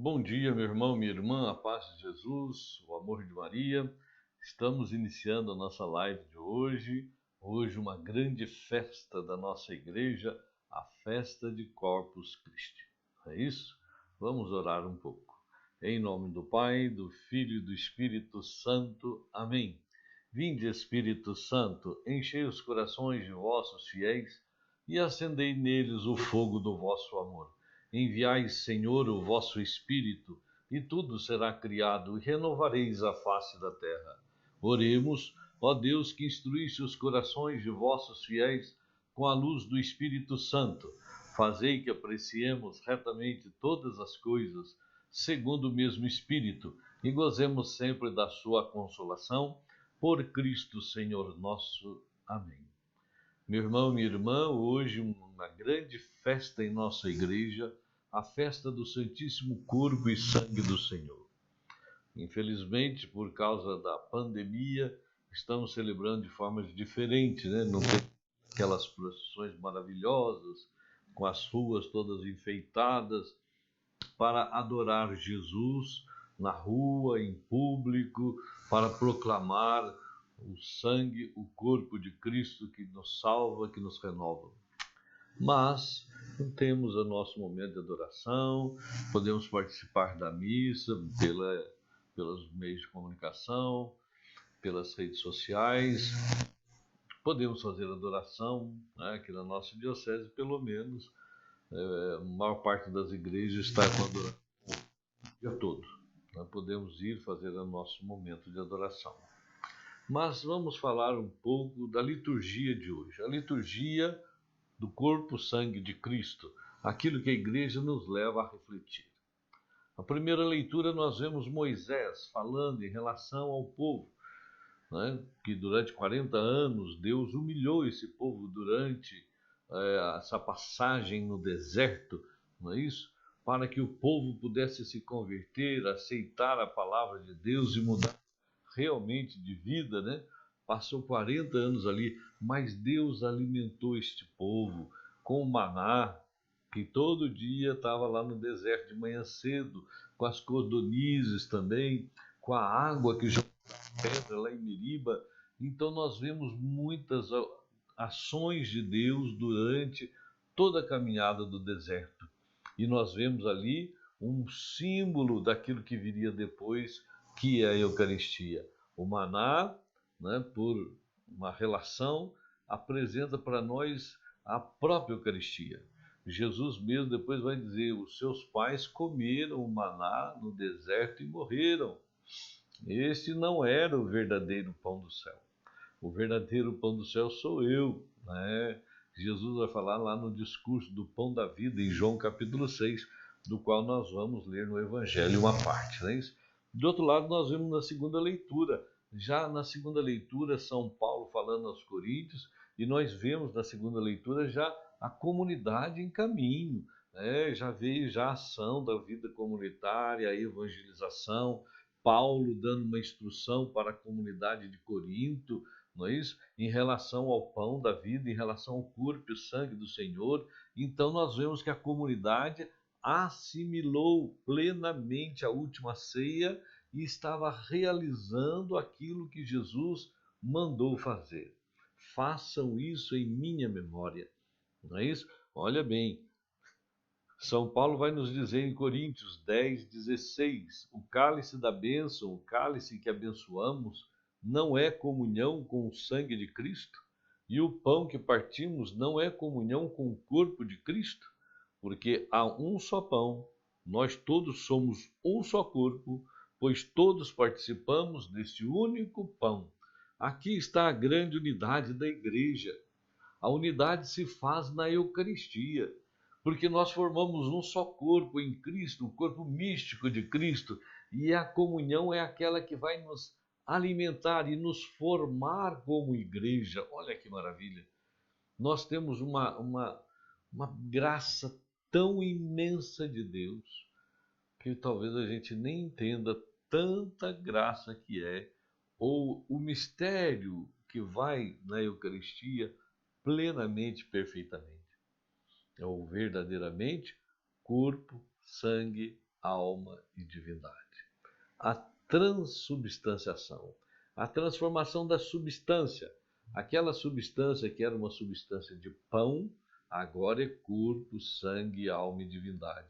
Bom dia, meu irmão, minha irmã, a paz de Jesus, o amor de Maria. Estamos iniciando a nossa live de hoje. Hoje, uma grande festa da nossa igreja, a festa de Corpus Christi. É isso? Vamos orar um pouco. Em nome do Pai, do Filho e do Espírito Santo. Amém. Vinde, Espírito Santo, enchei os corações de vossos fiéis e acendei neles o fogo do vosso amor. Enviai, Senhor, o vosso Espírito, e tudo será criado, e renovareis a face da terra. Oremos, ó Deus, que instruísse os corações de vossos fiéis com a luz do Espírito Santo. Fazei que apreciemos retamente todas as coisas, segundo o mesmo Espírito, e gozemos sempre da sua consolação, por Cristo Senhor nosso. Amém. Meu irmão, minha irmã, hoje uma grande festa em nossa igreja, a festa do Santíssimo Corpo e Sangue do Senhor. Infelizmente, por causa da pandemia, estamos celebrando de formas diferentes, né? Não tem aquelas procissões maravilhosas, com as ruas todas enfeitadas, para adorar Jesus na rua, em público, para proclamar o sangue, o corpo de Cristo que nos salva, que nos renova. Mas temos o nosso momento de adoração, podemos participar da missa pelos meios de comunicação, pelas redes sociais, podemos fazer adoração, né, aqui na nossa diocese, pelo menos, a maior parte das igrejas está com adoração o dia todo. Nós podemos ir fazer o nosso momento de adoração. Mas vamos falar um pouco da liturgia de hoje. A liturgia do corpo, sangue de Cristo, aquilo que a igreja nos leva a refletir. A primeira leitura nós vemos Moisés falando em relação ao povo, né, que durante 40 anos Deus humilhou esse povo durante essa passagem no deserto, não é isso? Para que o povo pudesse se converter, aceitar a palavra de Deus e mudar realmente de vida, né? Passou 40 anos ali, mas Deus alimentou este povo com o maná, que todo dia estava lá no deserto de manhã cedo, com as cordonizes também, com a água que jogava pedra lá em Meriba. Então nós vemos muitas ações de Deus durante toda a caminhada do deserto. E nós vemos ali um símbolo daquilo que viria depois, que é a Eucaristia. O maná, né, por uma relação, apresenta para nós a própria Eucaristia. Jesus mesmo depois vai dizer: os seus pais comeram o maná no deserto e morreram. Esse não era o verdadeiro pão do céu. O verdadeiro pão do céu sou eu, né? Jesus vai falar lá no discurso do pão da vida, em João capítulo 6, do qual nós vamos ler no Evangelho uma parte, não é isso? De outro lado, nós vemos na segunda leitura, já na segunda leitura, São Paulo falando aos Coríntios, e nós vemos na segunda leitura já a comunidade em caminho, né? Já veio já a ação da vida comunitária, a evangelização, Paulo dando uma instrução para a comunidade de Corinto, não é isso? Em relação ao pão da vida, em relação ao corpo e sangue do Senhor. Então nós vemos que a comunidade assimilou plenamente a última ceia e estava realizando aquilo que Jesus mandou fazer. Façam isso em minha memória. Não é isso? Olha bem, São Paulo vai nos dizer em Coríntios 10:16, o cálice da bênção, o cálice que abençoamos, não é comunhão com o sangue de Cristo? E o pão que partimos não é comunhão com o corpo de Cristo? Porque há um só pão, nós todos somos um só corpo, pois todos participamos deste único pão. Aqui está a grande unidade da igreja. A unidade se faz na Eucaristia, porque nós formamos um só corpo em Cristo, o corpo místico de Cristo, e a comunhão é aquela que vai nos alimentar e nos formar como igreja. Olha que maravilha! Nós temos uma graça tão imensa de Deus, que talvez a gente nem entenda tanta graça que é, ou o mistério que vai na Eucaristia plenamente, perfeitamente. É o verdadeiramente corpo, sangue alma e divindade. A transubstanciação, a transformação da substância. Aquela substância que era uma substância de pão, agora é corpo, sangue, alma e divindade.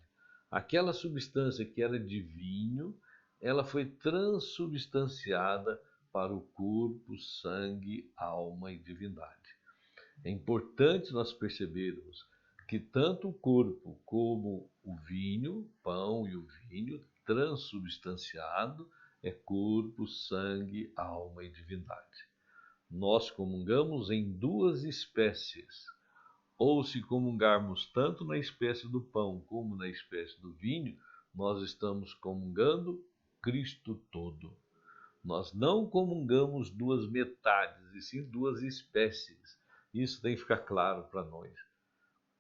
Aquela substância que era de vinho, ela foi transubstanciada para o corpo, sangue, alma e divindade. É importante nós percebermos que tanto o corpo como o vinho, pão e o vinho, transubstanciado, é corpo, sangue, alma e divindade. Nós comungamos em duas espécies, ou se comungarmos tanto na espécie do pão como na espécie do vinho, nós estamos comungando Cristo todo. Nós não comungamos duas metades, e sim duas espécies. Isso tem que ficar claro para nós.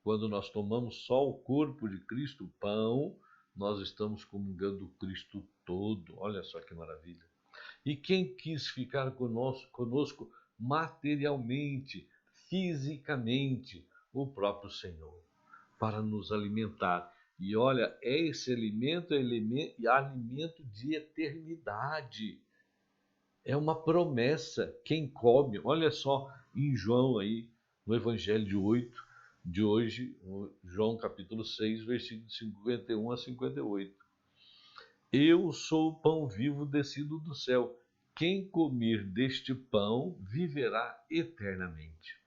Quando nós tomamos só o corpo de Cristo, o pão, nós estamos comungando o Cristo todo. Olha só que maravilha. E quem quis ficar conosco materialmente, fisicamente, o próprio Senhor, para nos alimentar. E olha, esse alimento é alimento de eternidade. É uma promessa. Quem come, olha só em João aí, no Evangelho de hoje, João capítulo 6, versículos 51 a 58. Eu sou o pão vivo descido do céu. Quem comer deste pão viverá eternamente.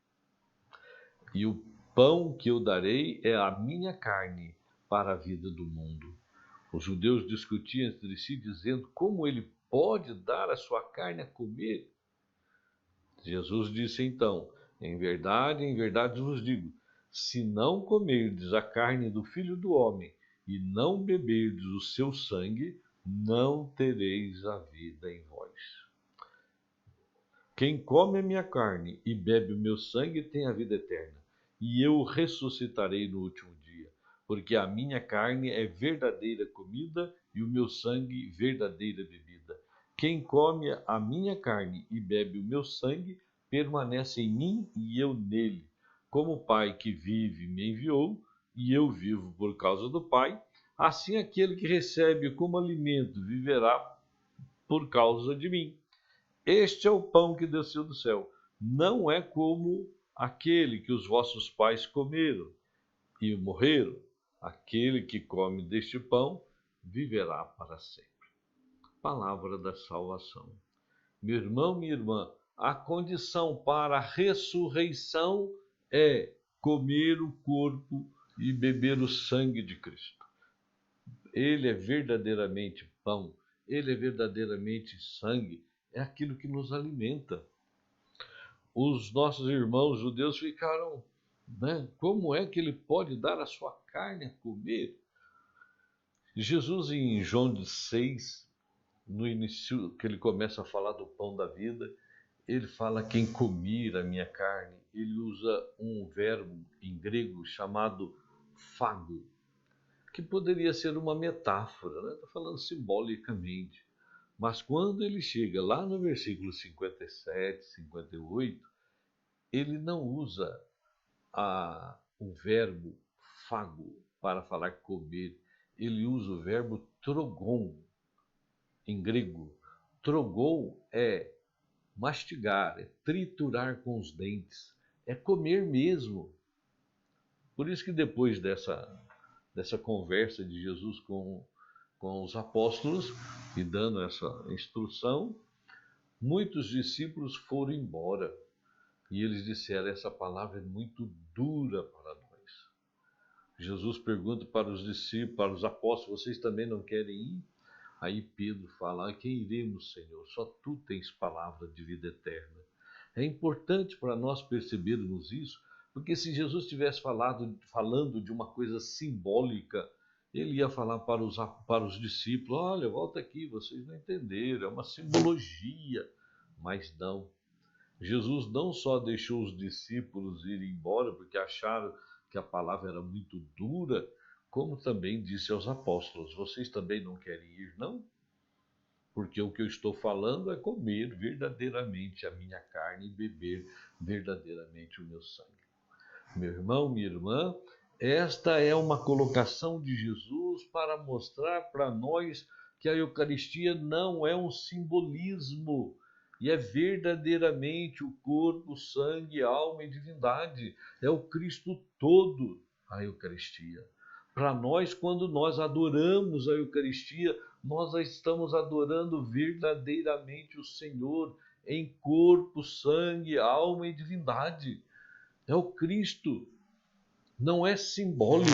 E o pão que eu darei é a minha carne para a vida do mundo. Os judeus discutiam entre si, dizendo como ele pode dar a sua carne a comer. Jesus disse então, em verdade vos digo, se não comerdes a carne do Filho do Homem e não beberdes o seu sangue, não tereis a vida em vós. Quem come a minha carne e bebe o meu sangue tem a vida eterna, e eu ressuscitarei no último dia, porque a minha carne é verdadeira comida e o meu sangue verdadeira bebida. Quem come a minha carne e bebe o meu sangue permanece em mim e eu nele. Como o Pai que vive me enviou, e eu vivo por causa do Pai, assim aquele que recebe como alimento viverá por causa de mim. Este é o pão que desceu do céu. Não é como aquele que os vossos pais comeram e morreram. Aquele que come deste pão viverá para sempre. Palavra da salvação. Meu irmão, minha irmã, a condição para a ressurreição é comer o corpo e beber o sangue de Cristo. Ele é verdadeiramente pão, ele é verdadeiramente sangue, é aquilo que nos alimenta. Os nossos irmãos judeus ficaram, né? Como é que ele pode dar a sua carne a comer? Jesus, em João 6, no início, que ele começa a falar do pão da vida, ele fala quem comer a minha carne. Ele usa um verbo em grego chamado fago, que poderia ser uma metáfora, né? Está falando simbolicamente. Mas quando ele chega lá no versículo 57, 58, ele não usa o verbo fago para falar comer. Ele usa o verbo trogon, em grego. Trogon é mastigar, é triturar com os dentes, é comer mesmo. Por isso que depois dessa conversa de Jesus com os apóstolos e dando essa instrução, muitos discípulos foram embora e eles disseram: essa palavra é muito dura para nós. Jesus pergunta para os discípulos, para os apóstolos: vocês também não querem ir? Aí Pedro fala: quem iremos, Senhor? Só tu tens palavra de vida eterna. É importante para nós percebermos isso, porque se Jesus estivesse falando de uma coisa simbólica, ele ia falar para os discípulos: olha, volta aqui, vocês não entenderam, é uma simbologia. Mas não. Jesus não só deixou os discípulos ir embora porque acharam que a palavra era muito dura, como também disse aos apóstolos: vocês também não querem ir, não? Porque o que eu estou falando é comer verdadeiramente a minha carne e beber verdadeiramente o meu sangue. Meu irmão, minha irmã, Esta é uma colocação de Jesus para mostrar para nós que a Eucaristia não é um simbolismo, e é verdadeiramente o corpo, sangue, alma e divindade. É o Cristo todo, a Eucaristia. Para nós, quando nós adoramos a Eucaristia, nós estamos adorando verdadeiramente o Senhor em corpo, sangue, alma e divindade. É o Cristo. Não é simbólico.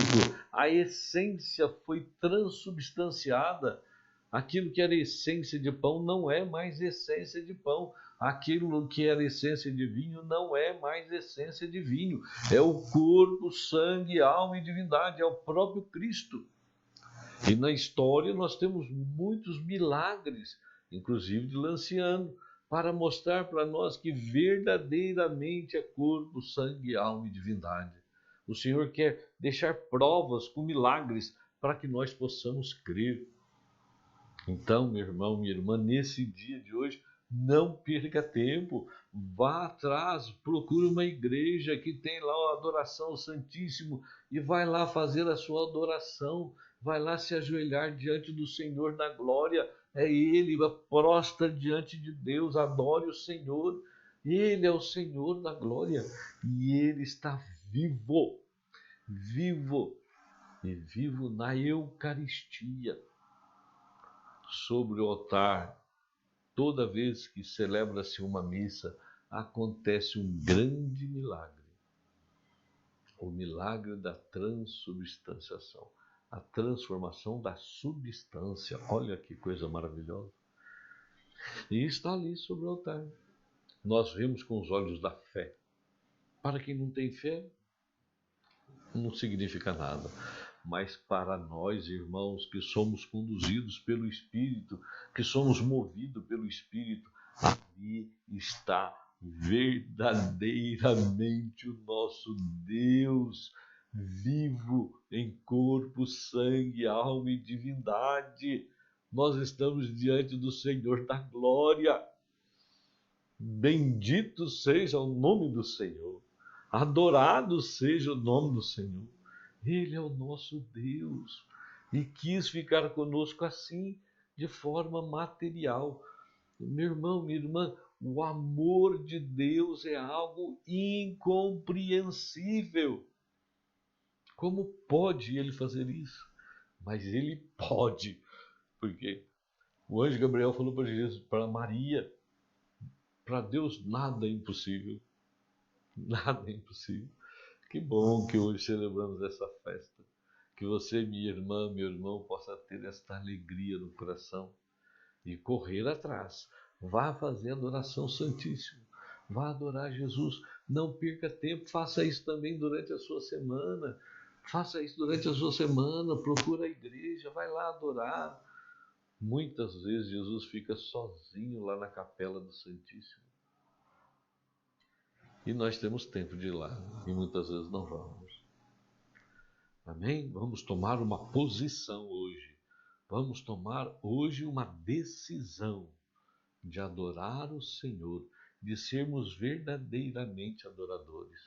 A essência foi transubstanciada. Aquilo que era essência de pão não é mais essência de pão. Aquilo que era essência de vinho não é mais essência de vinho. É o corpo, sangue, alma e divindade. É o próprio Cristo. E na história nós temos muitos milagres, inclusive de Lanciano, para mostrar para nós que verdadeiramente é corpo, sangue, alma e divindade. O Senhor quer deixar provas com milagres para que nós possamos crer. Então, meu irmão, minha irmã, nesse dia de hoje, não perca tempo, vá atrás, procure uma igreja que tem lá a adoração ao Santíssimo e vai lá fazer a sua adoração, vai lá se ajoelhar diante do Senhor da glória. É Ele, prostra diante de Deus, adore o Senhor. Ele é o Senhor da glória e Ele está vivo, vivo e vivo na Eucaristia. Sobre o altar, toda vez que celebra-se uma missa, acontece um grande milagre. O milagre da transubstanciação, a transformação da substância. Olha que coisa maravilhosa. E está ali sobre o altar. Nós vemos com os olhos da fé. Para quem não tem fé, não significa nada. Mas para nós, irmãos, que somos conduzidos pelo Espírito, que somos movidos pelo Espírito, ali está verdadeiramente o nosso Deus, vivo em corpo, sangue, alma e divindade. Nós estamos diante do Senhor da glória. Bendito seja o nome do Senhor. Adorado seja o nome do Senhor. Ele é o nosso Deus e quis ficar conosco assim, de forma material. Meu irmão, minha irmã, o amor de Deus é algo incompreensível. Como pode ele fazer isso? Mas ele pode, porque o anjo Gabriel falou para Jesus, para Maria, para Deus nada é impossível. Nada é impossível. Que bom que hoje celebramos essa festa. Que você, minha irmã, meu irmão, possa ter esta alegria no coração e correr atrás. Vá fazer adoração santíssima. Vá adorar Jesus. Não perca tempo. Faça isso também durante a sua semana. Faça isso durante a sua semana. Procura a igreja. Vai lá adorar. Muitas vezes Jesus fica sozinho lá na capela do Santíssimo. E nós temos tempo de ir lá, e muitas vezes não vamos. Amém? Vamos tomar uma posição hoje. Vamos tomar hoje uma decisão de adorar o Senhor, de sermos verdadeiramente adoradores.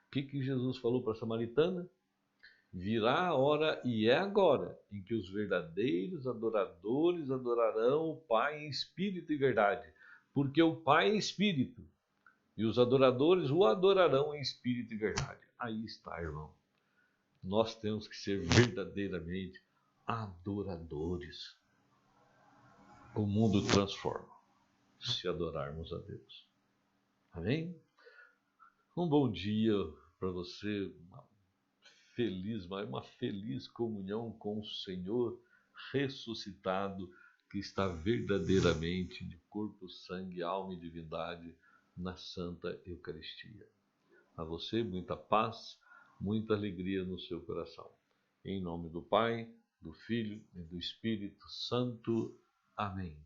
O que Jesus falou para a samaritana? Virá a hora, e é agora, em que os verdadeiros adoradores adorarão o Pai em espírito e verdade, porque o Pai é espírito. E os adoradores o adorarão em espírito e verdade. Aí está, irmão. Nós temos que ser verdadeiramente adoradores. O mundo transforma se adorarmos a Deus. Amém? Um bom dia para você. Uma feliz comunhão com o Senhor ressuscitado, que está verdadeiramente de corpo, sangue, alma e divindade na Santa Eucaristia. A você, muita paz, muita alegria no seu coração. Em nome do Pai, do Filho e do Espírito Santo. Amém.